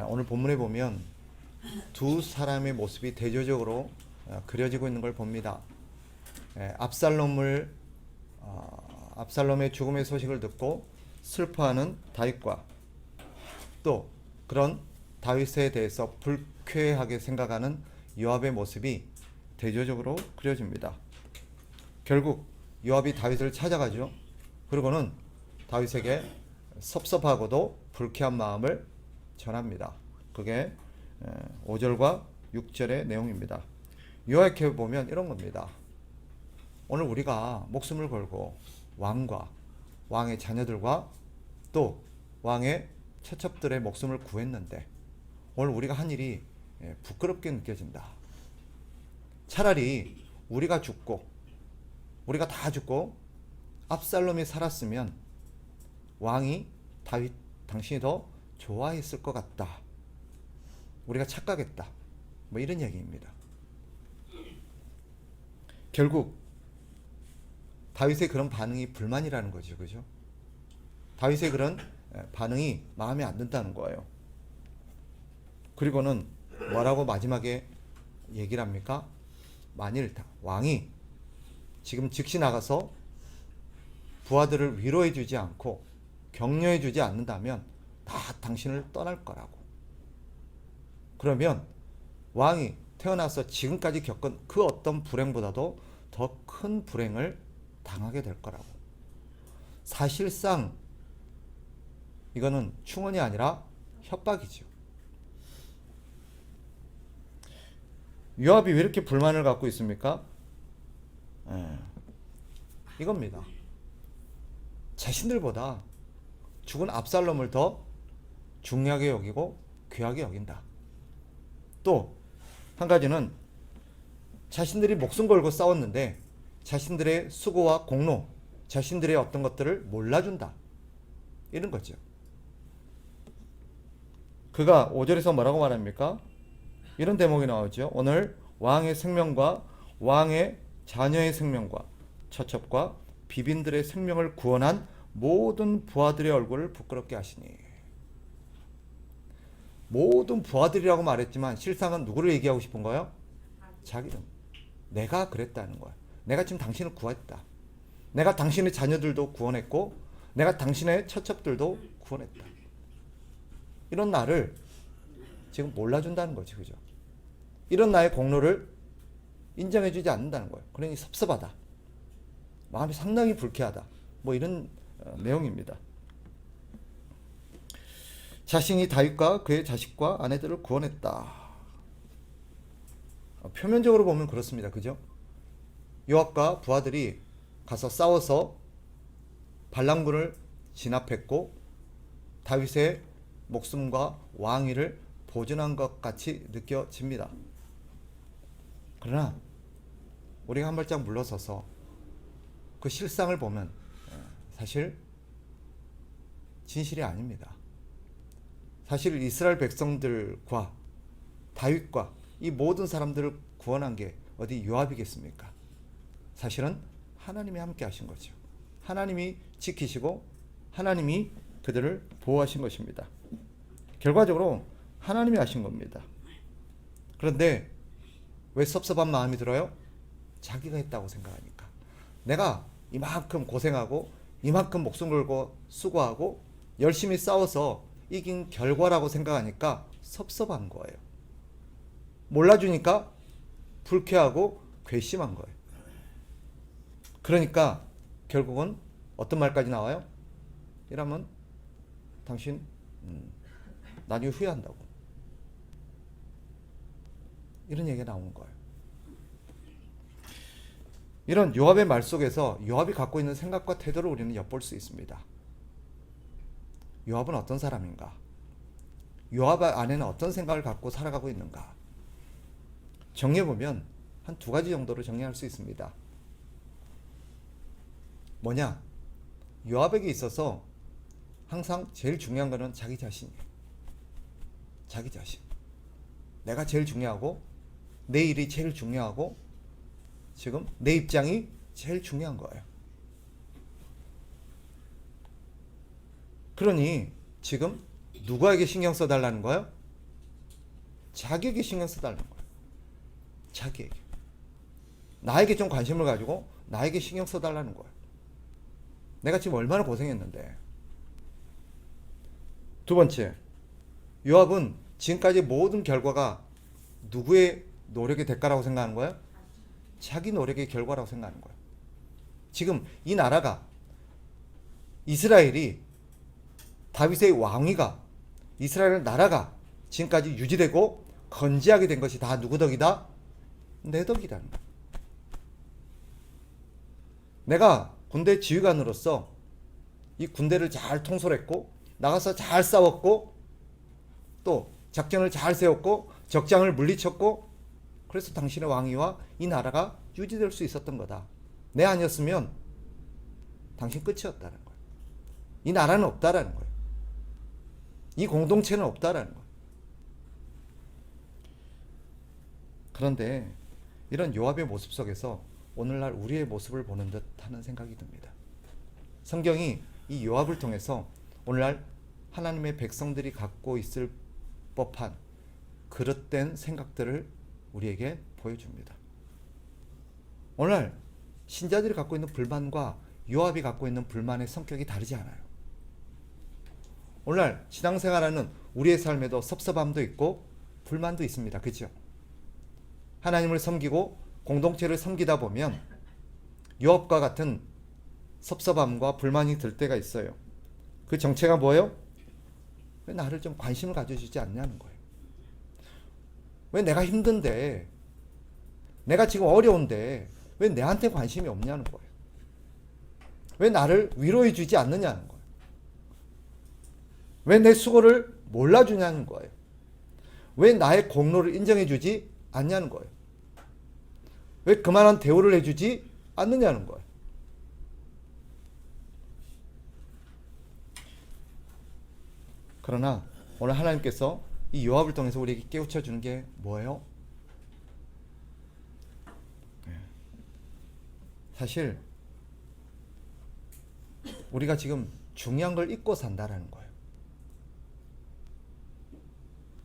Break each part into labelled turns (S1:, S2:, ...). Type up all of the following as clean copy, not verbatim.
S1: 오늘 본문에 보면 두 사람의 모습이 대조적으로 그려지고 있는 걸 봅니다. 압살롬의 죽음의 소식을 듣고 슬퍼하는 다윗과 또 그런 다윗에 대해서 불쾌하게 생각하는 요압의 모습이 대조적으로 그려집니다. 결국 요압이 다윗을 찾아가죠. 그리고는 다윗에게 섭섭하고도 불쾌한 마음을 전합니다. 그게 5절과 6절의 내용입니다. 요약해 보면 이런 겁니다. 오늘 우리가 목숨을 걸고 왕과 왕의 자녀들과 또 왕의 처첩들의 목숨을 구했는데 오늘 우리가 한 일이 부끄럽게 느껴진다. 차라리 우리가 다 죽고 압살롬이 살았으면 왕이 다윗 당신이 더 좋아했을 것 같다. 우리가 착각했다. 뭐 이런 얘기입니다. 결국 다윗의 그런 반응이 불만이라는 거죠. 그죠? 다윗의 그런 반응이 마음에 안 든다는 거예요. 그리고는 뭐라고 마지막에 얘기를 합니까? 만일 왕이 지금 즉시 나가서 부하들을 위로해 주지 않고 격려해 주지 않는다면 다 당신을 떠날 거라고. 그러면 왕이 태어나서 지금까지 겪은 그 어떤 불행보다도 더 큰 불행을 당하게 될 거라고. 사실상 이거는 충언이 아니라 협박이죠. 요압이 왜 이렇게 불만을 갖고 있습니까? 이겁니다. 자신들보다 죽은 압살롬을 더 중요하게 여기고 귀하게 여긴다. 또 한 가지는 자신들이 목숨 걸고 싸웠는데 자신들의 수고와 공로, 자신들의 어떤 것들을 몰라준다. 이런 거죠. 그가 5절에서 뭐라고 말합니까? 이런 대목이 나오죠. 오늘 왕의 생명과 왕의 자녀의 생명과 처첩과 비빈들의 생명을 구원한 모든 부하들의 얼굴을 부끄럽게 하시니. 모든 부하들이라고 말했지만 실상은 누구를 얘기하고 싶은 거예요? 자기는. 내가 그랬다는 거야. 내가 지금 당신을 구했다. 내가 당신의 자녀들도 구원했고 내가 당신의 처첩들도 구원했다. 이런 나를 지금 몰라준다는 거지. 그죠? 이런 나의 공로를 인정해주지 않는다는 거예요. 그러니 섭섭하다. 마음이 상당히 불쾌하다. 뭐 이런 내용입니다. 자신이 다윗과 그의 자식과 아내들을 구원했다. 표면적으로 보면 그렇습니다. 그죠? 요압과 부하들이 가서 싸워서 반란군을 진압했고 다윗의 목숨과 왕위를 보존한 것 같이 느껴집니다. 그러나 우리가 한 발짝 물러서서 그 실상을 보면 사실 진실이 아닙니다. 사실 이스라엘 백성들과 다윗과 이 모든 사람들을 구원한 게 어디 요압이겠습니까? 사실은 하나님이 함께 하신 거죠. 하나님이 지키시고 하나님이 그들을 보호하신 것입니다. 결과적으로 하나님이 하신 겁니다. 그런데 왜 섭섭한 마음이 들어요? 자기가 했다고 생각하니까. 내가 이만큼 고생하고 이만큼 목숨 걸고 수고하고 열심히 싸워서 이긴 결과라고 생각하니까 섭섭한 거예요. 몰라주니까 불쾌하고 괘씸한 거예요. 그러니까 결국은 어떤 말까지 나와요? 이러면 당신 나중에 후회한다고. 이런 얘기가 나오는 거예요. 이런 요압의 말 속에서 요압이 갖고 있는 생각과 태도를 우리는 엿볼 수 있습니다. 요압은 어떤 사람인가? 요압 안에는 어떤 생각을 갖고 살아가고 있는가? 정리해보면 한 두 가지 정도로 정리할 수 있습니다. 뭐냐? 요압에게 있어서 항상 제일 중요한 것은 자기 자신이에요. 자기 자신. 내가 제일 중요하고 내 일이 제일 중요하고 지금 내 입장이 제일 중요한 거예요. 그러니 지금 누구에게 신경 써달라는 거예요? 자기에게 신경 써달라는 거예요. 자기에게. 나에게 좀 관심을 가지고 나에게 신경 써달라는 거예요. 내가 지금 얼마나 고생했는데. 두 번째, 요압은 지금까지 모든 결과가 누구의 노력의 대가라고 생각하는 거예요? 자기 노력의 결과라고 생각하는 거예요. 지금 이 나라가, 이스라엘이, 다윗의 왕위가, 이스라엘 나라가 지금까지 유지되고 건재하게 된 것이 다 누구 덕이다? 내 덕이라는 거예요. 내가 군대 지휘관으로서 이 군대를 잘 통솔했고 나가서 잘 싸웠고 또 작전을 잘 세웠고 적장을 물리쳤고 그래서 당신의 왕위와 이 나라가 유지될 수 있었던 거다. 내 아니었으면 당신 끝이었다는 거예요. 이 나라는 없다라는 거예요. 이 공동체는 없다라는 거예요. 그런데 이런 요압의 모습 속에서 오늘날 우리의 모습을 보는 듯 하는 생각이 듭니다. 성경이 이 요압을 통해서 오늘날 하나님의 백성들이 갖고 있을 법한 그릇된 생각들을 우리에게 보여줍니다. 오늘날 신자들이 갖고 있는 불만과 요압이 갖고 있는 불만의 성격이 다르지 않아요. 오늘날 신앙생활하는 우리의 삶에도 섭섭함도 있고 불만도 있습니다. 그렇죠? 하나님을 섬기고 공동체를 섬기다 보면 요압과 같은 섭섭함과 불만이 들 때가 있어요. 그 정체가 뭐예요? 왜 나를 좀 관심을 가져주지 않냐는 거예요. 왜 내가 힘든데, 내가 지금 어려운데 왜 내한테 관심이 없냐는 거예요. 왜 나를 위로해 주지 않느냐는 거예요. 왜 내 수고를 몰라주냐는 거예요. 왜 나의 공로를 인정해 주지 않냐는 거예요. 왜 그만한 대우를 해주지 않느냐는 거예요. 그러나 오늘 하나님께서 이 요압을 통해서 우리에게 깨우쳐 주는 게 뭐예요? 사실 우리가 지금 중요한 걸 잊고 산다라는 거예요.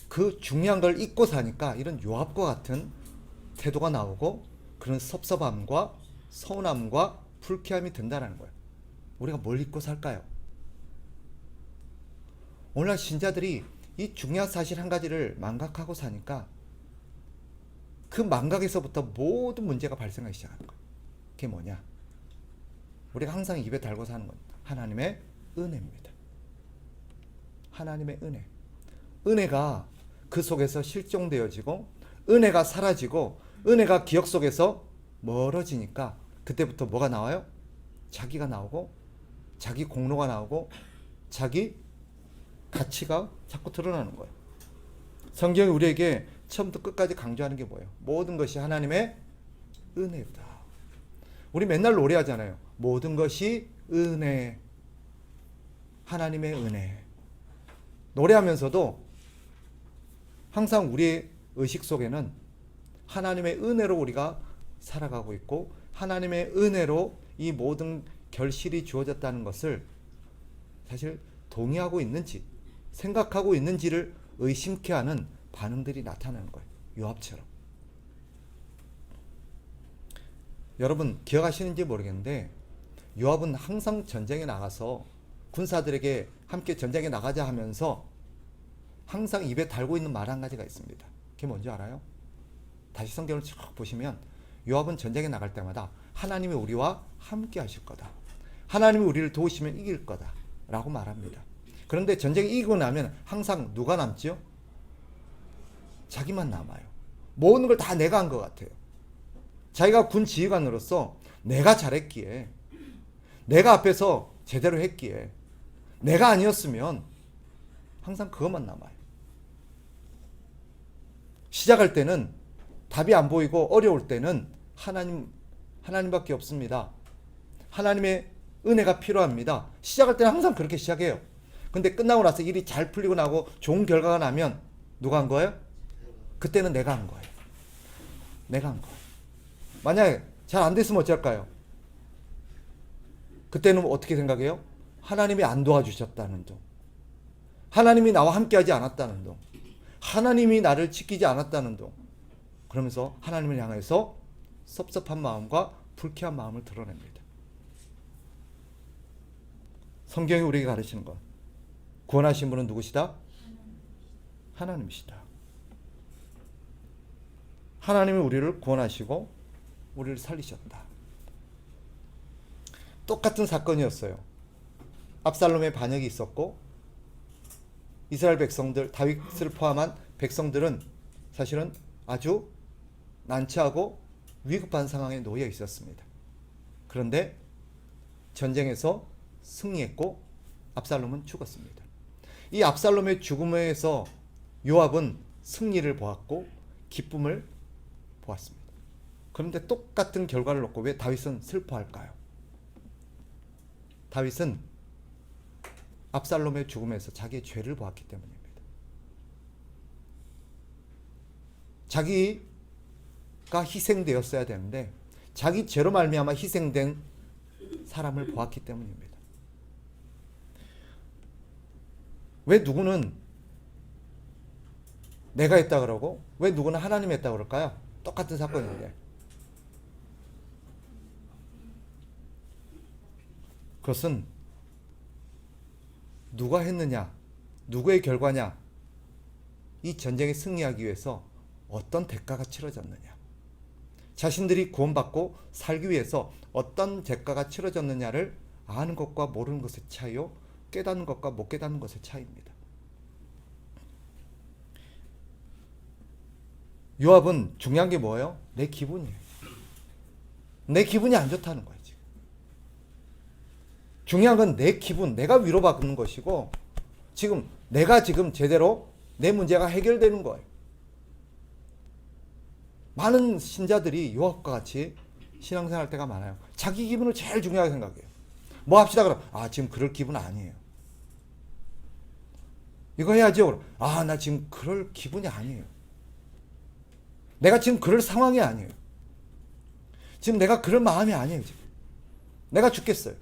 S1: 그 중요한 걸 잊고 사니까 이런 요압과 같은 태도가 나오고 그런 섭섭함과 서운함과 불쾌함이 든다는 거예요. 우리가 뭘 잊고 살까요? 오늘날 신자들이 이 중요한 사실 한 가지를 망각하고 사니까 그 망각에서부터 모든 문제가 발생하기 시작하는 거예요. 그게 뭐냐? 우리가 항상 입에 달고 사는 건 하나님의 은혜입니다. 하나님의 은혜. 은혜가 그 속에서 실종되어지고 은혜가 사라지고 은혜가 기억 속에서 멀어지니까 그때부터 뭐가 나와요? 자기가 나오고 자기 공로가 나오고 자기 가치가 자꾸 드러나는 거예요. 성경이 우리에게 처음부터 끝까지 강조하는 게 뭐예요? 모든 것이 하나님의 은혜다. 우리 맨날 노래하잖아요. 모든 것이 은혜. 하나님의 은혜. 노래하면서도 항상 우리의 의식 속에는 하나님의 은혜로 우리가 살아가고 있고 하나님의 은혜로 이 모든 결실이 주어졌다는 것을 사실 동의하고 있는지 생각하고 있는지를 의심케 하는 반응들이 나타나는 거예요. 요압처럼. 여러분 기억하시는지 모르겠는데 요압은 항상 전쟁에 나가서 군사들에게 함께 전쟁에 나가자 하면서 항상 입에 달고 있는 말 한 가지가 있습니다. 그게 뭔지 알아요? 다시 성경을 쭉 보시면 요압은 전쟁에 나갈 때마다 하나님이 우리와 함께 하실 거다. 하나님이 우리를 도우시면 이길 거다. 라고 말합니다. 그런데 전쟁이 이기고 나면 항상 누가 남죠? 자기만 남아요. 모든 걸 다 내가 한 것 같아요. 자기가 군 지휘관으로서 내가 잘했기에 내가 앞에서 제대로 했기에 내가 아니었으면 항상 그것만 남아요. 시작할 때는 답이 안 보이고 어려울 때는 하나님밖에 없습니다. 하나님의 은혜가 필요합니다. 시작할 때는 항상 그렇게 시작해요. 근데 끝나고 나서 일이 잘 풀리고 나고 좋은 결과가 나면 누가 한 거예요? 그때는 내가 한 거예요. 내가 한 거예요. 만약에 잘 안 됐으면 어쩔까요? 그때는 어떻게 생각해요? 하나님이 안 도와주셨다는 둥. 하나님이 나와 함께 하지 않았다는 둥. 하나님이 나를 지키지 않았다는 둥. 그러면서 하나님을 향해서 섭섭한 마음과 불쾌한 마음을 드러냅니다. 성경이 우리에게 가르치는 것. 구원하신 분은 누구시다? 하나님이시다. 하나님이 우리를 구원하시고 우리를 살리셨다. 똑같은 사건이었어요. 압살롬의 반역이 있었고 이스라엘 백성들, 다윗을 포함한 백성들은 사실은 아주 난처하고 위급한 상황에 놓여 있었습니다. 그런데 전쟁에서 승리했고 압살롬은 죽었습니다. 이 압살롬의 죽음에서 요압은 승리를 보았고 기쁨을 보았습니다. 그런데 똑같은 결과를 놓고 왜 다윗은 슬퍼할까요? 다윗은 압살롬의 죽음에서 자기의 죄를 보았기 때문입니다. 자기가 희생되었어야 되는데 자기 죄로 말미암아 희생된 사람을 보았기 때문입니다. 왜 누구는 내가 했다 그러고 왜 누구는 하나님이 했다 그럴까요? 똑같은 사건인데. 그것은 누가 했느냐, 누구의 결과냐, 이 전쟁에 승리하기 위해서 어떤 대가가 치러졌느냐, 자신들이 구원받고 살기 위해서 어떤 대가가 치러졌느냐를 아는 것과 모르는 것의 차이요, 깨닫는 것과 못 깨닫는 것의 차이입니다. 요압은 중요한 게 뭐예요? 내 기분이에요. 내 기분이 안 좋다는 거예요. 지금. 중요한 건 내 기분, 내가 위로받는 것이고 지금 내가 지금 제대로 내 문제가 해결되는 거예요. 많은 신자들이 요압과 같이 신앙생활 할 때가 많아요. 자기 기분을 제일 중요하게 생각해요. 뭐 합시다 그럼 지금 그럴 기분 아니에요. 이거 해야죠. 그럼 나 지금 그럴 기분이 아니에요. 내가 지금 그럴 상황이 아니에요. 지금 내가 그럴 마음이 아니에요. 지금 내가 죽겠어요.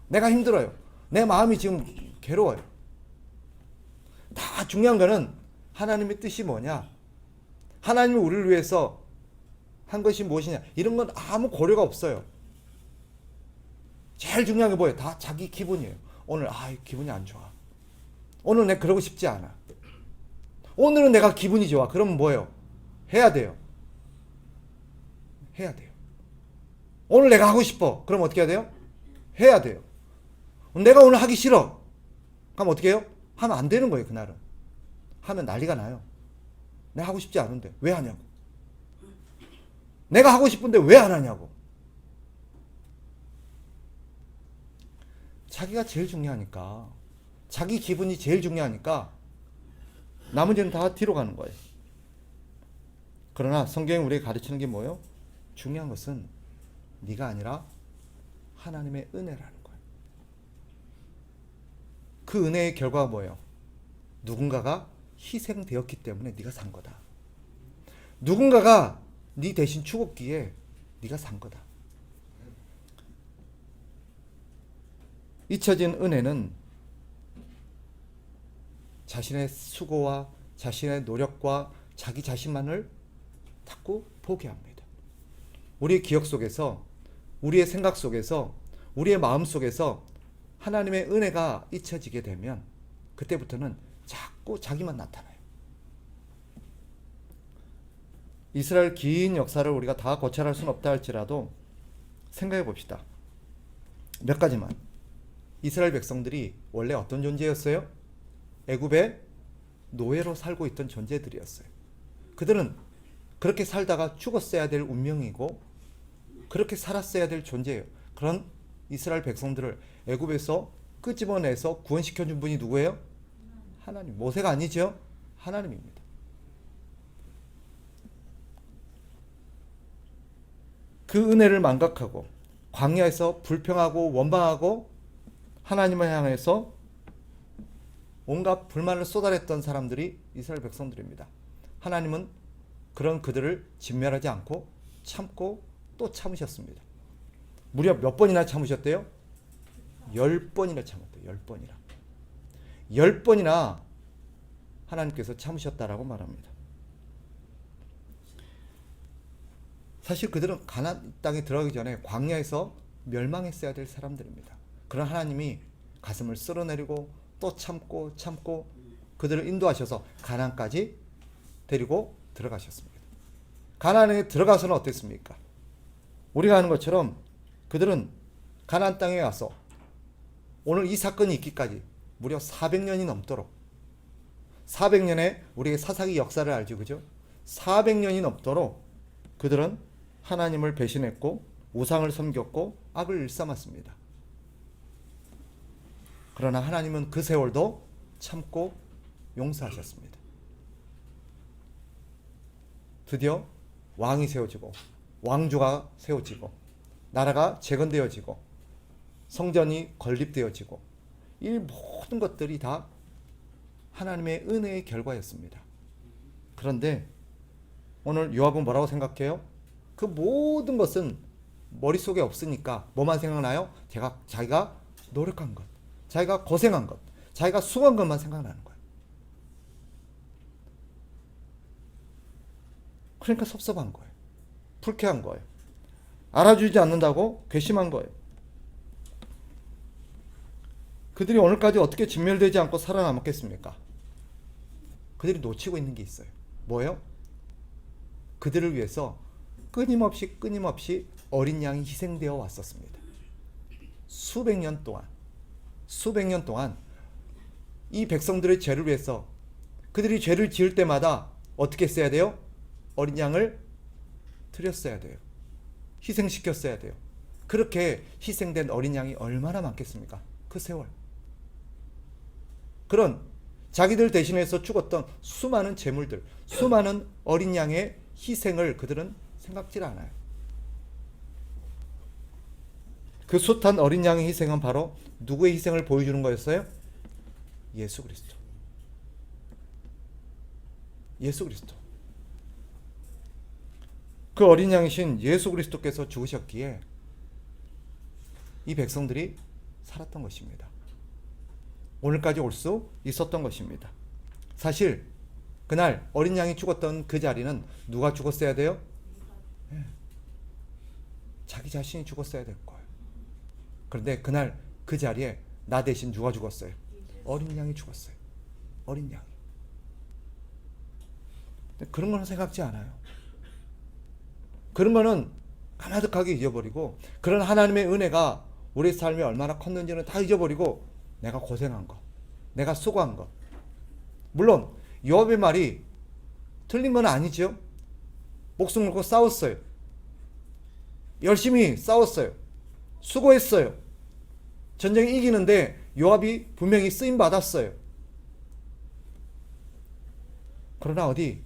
S1: 내가 힘들어요. 내 마음이 지금 괴로워요. 다 중요한 거는 하나님의 뜻이 뭐냐, 하나님이 우리를 위해서 한 것이 무엇이냐, 이런 건 아무 고려가 없어요. 제일 중요한 게 뭐예요? 다 자기 기분이에요. 오늘 기분이 안 좋아. 오늘 내가 그러고 싶지 않아. 오늘은 내가 기분이 좋아. 그러면 뭐예요? 해야 돼요. 해야 돼요. 오늘 내가 하고 싶어. 그럼 어떻게 해야 돼요? 해야 돼요. 내가 오늘 하기 싫어. 그럼 어떻게 해요? 하면 안 되는 거예요. 그날은. 하면 난리가 나요. 내가 하고 싶지 않은데 왜 하냐고. 내가 하고 싶은데 왜 안 하냐고. 자기가 제일 중요하니까, 자기 기분이 제일 중요하니까 나머지는 다 뒤로 가는 거예요. 그러나 성경이 우리에게 가르치는 게 뭐예요? 중요한 것은 네가 아니라 하나님의 은혜라는 거예요. 그 은혜의 결과가 뭐예요? 누군가가 희생되었기 때문에 네가 산 거다. 누군가가 네 대신 죽었기에 네가 산 거다. 잊혀진 은혜는 자신의 수고와 자신의 노력과 자기 자신만을 자꾸 포기합니다. 우리의 기억 속에서, 우리의 생각 속에서, 우리의 마음 속에서 하나님의 은혜가 잊혀지게 되면 그때부터는 자꾸 자기만 나타나요. 이스라엘 긴 역사를 우리가 다 고찰할 수는 없다 할지라도 생각해 봅시다. 몇 가지만. 이스라엘 백성들이 원래 어떤 존재였어요? 애굽의 노예로 살고 있던 존재들이었어요. 그들은 그렇게 살다가 죽었어야 될 운명이고 그렇게 살았어야 될 존재예요. 그런 이스라엘 백성들을 애굽에서 끄집어내서 구원시켜준 분이 누구예요? 하나님. 모세가 아니죠? 하나님입니다. 그 은혜를 망각하고 광야에서 불평하고 원망하고 하나님을 향해서 온갖 불만을 쏟아냈던 사람들이 이스라엘 백성들입니다. 하나님은 그런 그들을 진멸하지 않고 참고 또 참으셨습니다. 무려 몇 번이나 참으셨대요? 10번이나 참았대요. 10번이나. 10번이나 하나님께서 참으셨다라고 말합니다. 사실 그들은 가나안 땅에 들어가기 전에 광야에서 멸망했어야 될 사람들입니다. 그런 하나님이 가슴을 쓸어내리고 또 참고 그들을 인도하셔서 가나안까지 데리고 들어가셨습니다. 가나안에 들어가서는 어땠습니까? 우리가 아는 것처럼 그들은 가나안 땅에 와서 오늘 이 사건이 있기까지 무려 400년이 넘도록 400년의 우리의 사사기 역사를 알죠, 그죠? 400년이 넘도록 그들은 하나님을 배신했고 우상을 섬겼고 악을 일삼았습니다. 그러나 하나님은 그 세월도 참고 용서하셨습니다. 드디어 왕이 세워지고 왕조가 세워지고 나라가 재건되어지고 성전이 건립되어지고 이 모든 것들이 다 하나님의 은혜의 결과였습니다. 그런데 오늘 요압은 뭐라고 생각해요? 그 모든 것은 머릿속에 없으니까 뭐만 생각나요? 자기가 노력한 것, 자기가 고생한 것, 자기가 수고한 것만 생각나는 거예요. 그러니까 섭섭한 거예요. 불쾌한 거예요. 알아주지 않는다고 괘씸한 거예요. 그들이 오늘까지 어떻게 진멸되지 않고 살아남았겠습니까? 그들이 놓치고 있는 게 있어요. 뭐예요? 그들을 위해서 끊임없이 어린 양이 희생되어 왔었습니다. 수백 년 동안 이 백성들의 죄를 위해서 그들이 죄를 지을 때마다 어떻게 했어야 돼요? 어린 양을 드렸어야 돼요. 희생시켰어야 돼요. 그렇게 희생된 어린 양이 얼마나 많겠습니까? 그 세월. 그런 자기들 대신해서 죽었던 수많은 제물들, 수많은 어린 양의 희생을 그들은 생각질 않아요. 그 숱한 어린 양의 희생은 바로 누구의 희생을 보여주는 거였어요? 예수 그리스도. 예수 그리스도. 그 어린 양이신 예수 그리스도께서 죽으셨기에 이 백성들이 살았던 것입니다. 오늘까지 올 수 있었던 것입니다. 사실 그날 어린 양이 죽었던 그 자리는 누가 죽었어야 돼요? 자기 자신이 죽었어야 될 거예요. 그런데 그날 그 자리에 나 대신 누가 죽었어요? 어린 양이 죽었어요. 어린 양이. 근데 그런 거는 생각지 않아요. 그런 거는 까마득하게 잊어버리고 그런 하나님의 은혜가 우리 삶에 얼마나 컸는지는 다 잊어버리고 내가 고생한 거, 내가 수고한 거. 물론 요압의 말이 틀린 건 아니죠. 목숨 걸고 싸웠어요. 열심히 싸웠어요. 수고했어요. 전쟁에 이기는데 요압이 분명히 쓰임 받았어요. 그러나 어디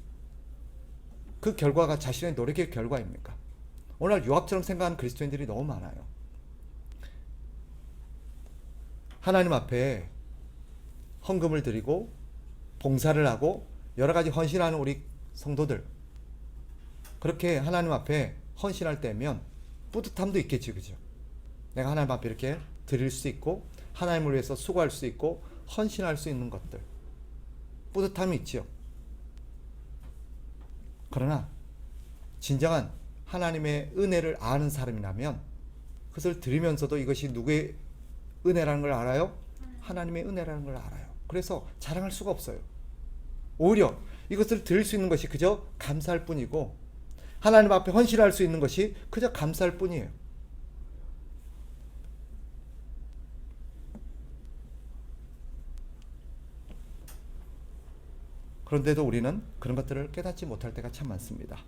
S1: 그 결과가 자신의 노력의 결과입니까? 오늘 요압처럼 생각하는 그리스도인들이 너무 많아요. 하나님 앞에 헌금을 드리고 봉사를 하고 여러 가지 헌신하는 우리 성도들, 그렇게 하나님 앞에 헌신할 때면 뿌듯함도 있겠지, 그죠? 내가 하나님 앞에 이렇게 드릴 수 있고 하나님을 위해서 수고할 수 있고 헌신할 수 있는 것들, 뿌듯함이 있죠. 그러나 진정한 하나님의 은혜를 아는 사람이라면 그것을 드리면서도 이것이 누구의 은혜라는 걸 알아요? 하나님의 은혜라는 걸 알아요. 그래서 자랑할 수가 없어요. 오히려 이것을 드릴 수 있는 것이 그저 감사할 뿐이고 하나님 앞에 헌신할 수 있는 것이 그저 감사할 뿐이에요. 그런데도 우리는 그런 것들을 깨닫지 못할 때가 참 많습니다.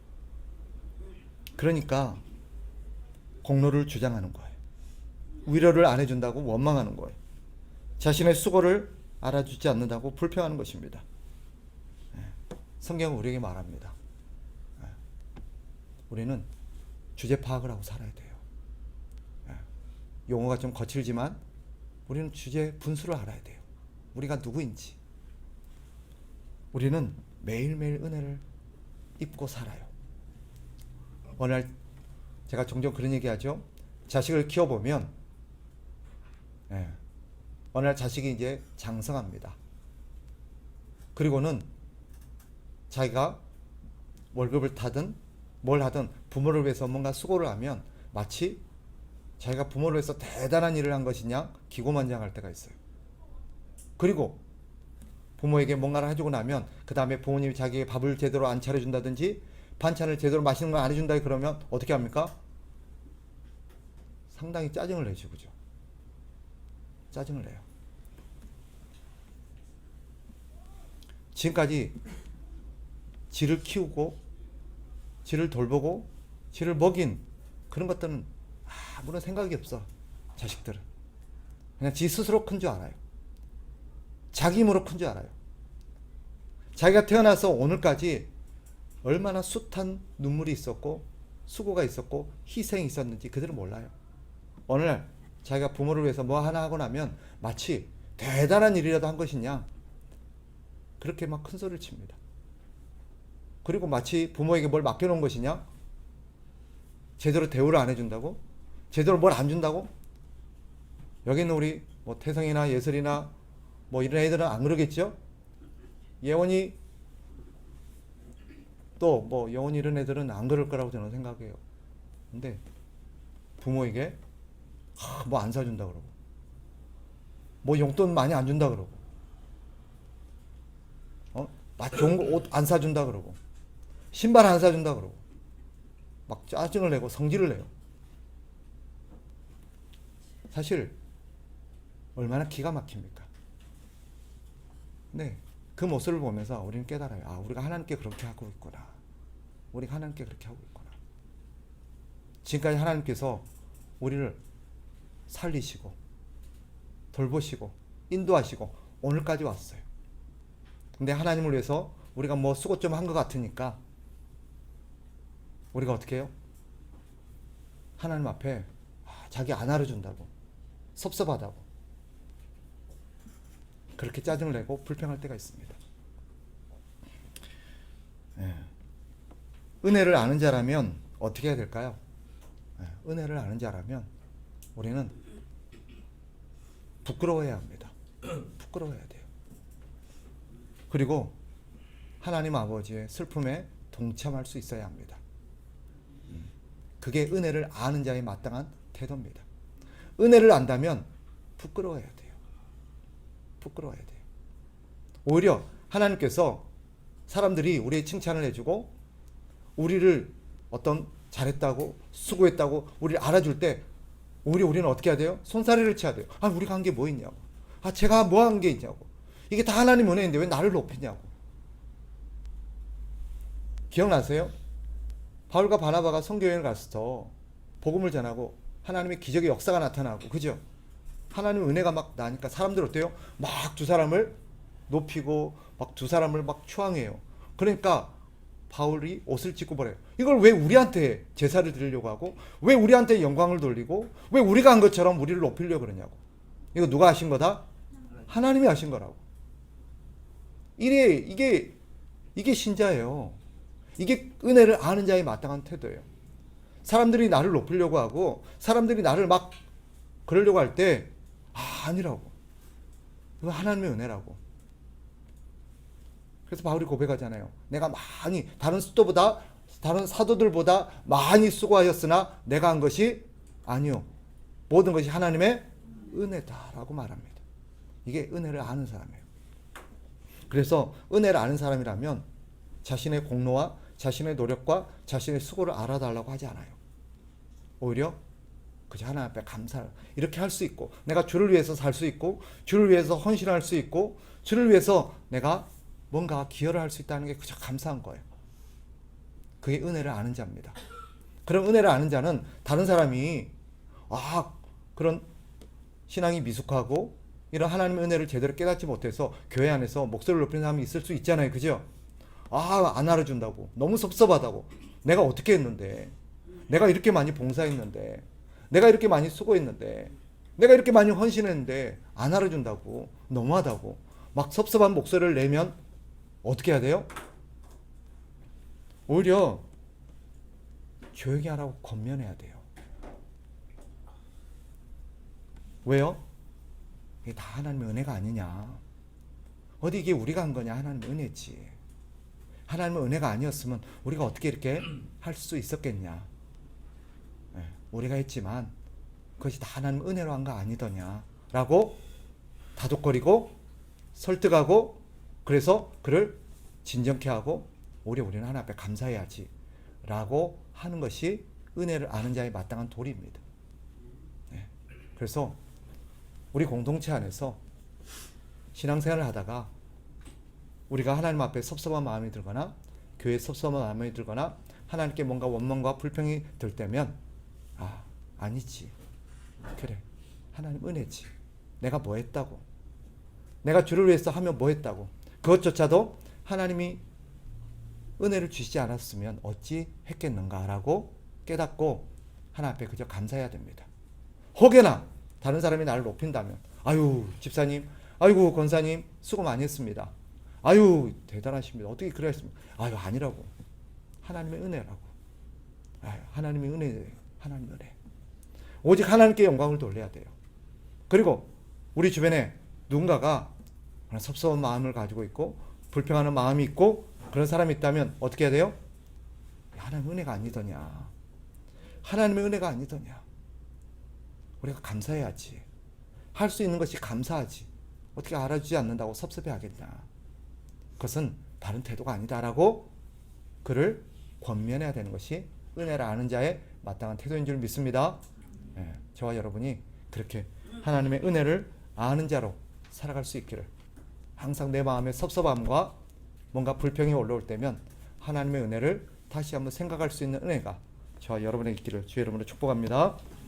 S1: 그러니까 공로를 주장하는 거예요. 위로를 안 해준다고 원망하는 거예요. 자신의 수고를 알아주지 않는다고 불평하는 것입니다. 성경은 우리에게 말합니다. 우리는 주제 파악을 하고 살아야 돼요. 용어가 좀 거칠지만 우리는 주제 분수를 알아야 돼요. 우리가 누구인지. 우리는 매일매일 은혜를 입고 살아요. 어느 날 제가 종종 그런 얘기 하죠. 자식을 키워보면 어느 날 자식이 이제 장성합니다. 그리고는 자기가 월급을 타든 뭘 하든 부모를 위해서 뭔가 수고를 하면 마치 자기가 부모를 위해서 대단한 일을 한 것이냐 기고만장할 때가 있어요. 그리고 부모에게 뭔가를 해주고 나면 그 다음에 부모님이 자기의 밥을 제대로 안 차려준다든지 반찬을 제대로 맛있는 걸 안 해준다 그러면 어떻게 합니까? 상당히 짜증을 내죠. 그죠? 짜증을 내요. 지금까지 지를 키우고 지를 돌보고 지를 먹인 그런 것들은 아무런 생각이 없어. 자식들은 그냥 지 스스로 큰 줄 알아요. 자기 힘으로 큰 줄 알아요. 자기가 태어나서 오늘까지 얼마나 숱한 눈물이 있었고 수고가 있었고 희생이 있었는지 그들은 몰라요. 어느 날 자기가 부모를 위해서 뭐 하나 하고 나면 마치 대단한 일이라도 한 것이냐 그렇게 막 큰 소리를 칩니다. 그리고 마치 부모에게 뭘 맡겨놓은 것이냐 제대로 대우를 안 해준다고? 제대로 뭘 안 준다고? 여기 있는 우리 뭐 태성이나 예슬이나 뭐 이런 애들은 안 그러겠죠? 예원이 또 뭐 영원이 이런 애들은 안 그럴 거라고 저는 생각해요. 근데 부모에게 뭐 안 사준다 그러고 뭐 용돈 많이 안 준다 그러고 맛 좋은 거 옷 안 사준다 그러고 신발 안 사준다 그러고 막 짜증을 내고 성질을 내요. 사실 얼마나 기가 막힙니까? 네, 그 모습을 보면서 우리는 깨달아요. 아, 우리가 하나님께 그렇게 하고 있구나. 우리가 하나님께 그렇게 하고 있구나. 지금까지 하나님께서 우리를 살리시고 돌보시고 인도하시고 오늘까지 왔어요. 근데 하나님을 위해서 우리가 뭐 수고 좀 한 것 같으니까 우리가 어떻게 해요? 하나님 앞에 자기 안 알아준다고 섭섭하다고 그렇게 짜증을 내고 불평할 때가 있습니다. 예. 은혜를 아는 자라면 어떻게 해야 될까요? 예. 은혜를 아는 자라면 우리는 부끄러워해야 합니다. 부끄러워해야 돼요. 그리고 하나님 아버지의 슬픔에 동참할 수 있어야 합니다. 그게 은혜를 아는 자의 마땅한 태도입니다. 은혜를 안다면 부끄러워해야 돼요. 부끄러워해야 돼요. 오히려 하나님께서 사람들이 우리의 칭찬을 해주고 우리를 어떤 잘했다고 수고했다고 우리를 알아줄 때 오히려 우리는 어떻게 해야 돼요? 손사래를 쳐야 돼요. 아, 우리가 한 게 뭐 있냐고. 아, 제가 뭐 한 게 있냐고. 이게 다 하나님 은혜인데 왜 나를 높이냐고. 기억나세요? 바울과 바나바가 선교여행을 갔어. 복음을 전하고 하나님의 기적의 역사가 나타나고, 그죠? 하나님의 은혜가 막 나니까 사람들 어때요? 막 두 사람을 높이고 막 두 사람을 막 추앙해요. 그러니까 바울이 옷을 찢고 버려요. 이걸 왜 우리한테 제사를 드리려고 하고 왜 우리한테 영광을 돌리고 왜 우리가 한 것처럼 우리를 높이려고 그러냐고. 이거 누가 하신 거다? 하나님이 하신 거라고. 이게 신자예요. 이게 은혜를 아는 자의 마땅한 태도예요. 사람들이 나를 높이려고 하고 사람들이 나를 막 그러려고 할 때 아니라고. 이거 하나님의 은혜라고. 그래서 바울이 고백하잖아요. 내가 많이 다른 수도보다 다른 사도들보다 많이 수고하였으나 내가 한 것이 아니요. 모든 것이 하나님의 은혜다라고 말합니다. 이게 은혜를 아는 사람이에요. 그래서 은혜를 아는 사람이라면 자신의 공로와 자신의 노력과 자신의 수고를 알아달라고 하지 않아요. 오히려 그저 하나님 앞에 감사를 이렇게 할 수 있고 내가 주를 위해서 살 수 있고 주를 위해서 헌신할 수 있고 주를 위해서 내가 뭔가 기여를 할 수 있다는 게 그저 감사한 거예요. 그게 은혜를 아는 자입니다. 그런 은혜를 아는 자는 다른 사람이 그런 신앙이 미숙하고 이런 하나님의 은혜를 제대로 깨닫지 못해서 교회 안에서 목소리를 높이는 사람이 있을 수 있잖아요. 그죠? 안 알아준다고. 너무 섭섭하다고. 내가 어떻게 했는데. 내가 이렇게 많이 봉사했는데. 내가 이렇게 많이 수고했는데. 내가 이렇게 많이 헌신했는데 안 알아준다고. 너무하다고. 막 섭섭한 목소리를 내면 어떻게 해야 돼요? 오히려 조용히 하라고 권면해야 돼요. 왜요? 이게 다 하나님의 은혜가 아니냐. 어디 이게 우리가 한 거냐? 하나님의 은혜지. 하나님의 은혜가 아니었으면 우리가 어떻게 이렇게 할 수 있었겠냐? 우리가 했지만 그것이 다 하나님의 은혜로 한 거 아니더냐? 라고 다독거리고 설득하고 그래서 그를 진정케 하고 오히려 우리는 하나님 앞에 감사해야지 라고 하는 것이 은혜를 아는 자의 마땅한 도리입니다. 그래서 우리 공동체 안에서 신앙생활을 하다가 우리가 하나님 앞에 섭섭한 마음이 들거나 교회에 섭섭한 마음이 들거나 하나님께 뭔가 원망과 불평이 들 때면 아니지. 그래. 하나님 은혜지. 내가 뭐 했다고. 내가 주를 위해서 하면 뭐 했다고. 그것조차도 하나님이 은혜를 주시지 않았으면 어찌 했겠는가라고 깨닫고 하나님 앞에 그저 감사해야 됩니다. 혹여나 다른 사람이 나를 높인다면 아유 집사님, 아이고 권사님 수고 많이 했습니다. 아유 대단하십니다. 어떻게 그래 했습니까? 아유 아니라고. 하나님의 은혜라고. 하나님의 은혜, 하나님의 은혜. 오직 하나님께 영광을 돌려야 돼요. 그리고 우리 주변에 누군가가 섭섭한 마음을 가지고 있고 불평하는 마음이 있고 그런 사람이 있다면 어떻게 해야 돼요? 하나님의 은혜가 아니더냐. 하나님의 은혜가 아니더냐. 우리가 감사해야지. 할 수 있는 것이 감사하지. 어떻게 알아주지 않는다고 섭섭해하겠냐. 그것은 다른 태도가 아니다라고 그를 권면해야 되는 것이 은혜를 아는 자의 마땅한 태도인 줄 믿습니다. 저와 여러분이 그렇게 하나님의 은혜를 아는 자로 살아갈 수 있기를, 항상 내 마음의 섭섭함과 뭔가 불평이 올라올 때면 하나님의 은혜를 다시 한번 생각할 수 있는 은혜가 저와 여러분에게 있기를 주의 이름으로 축복합니다.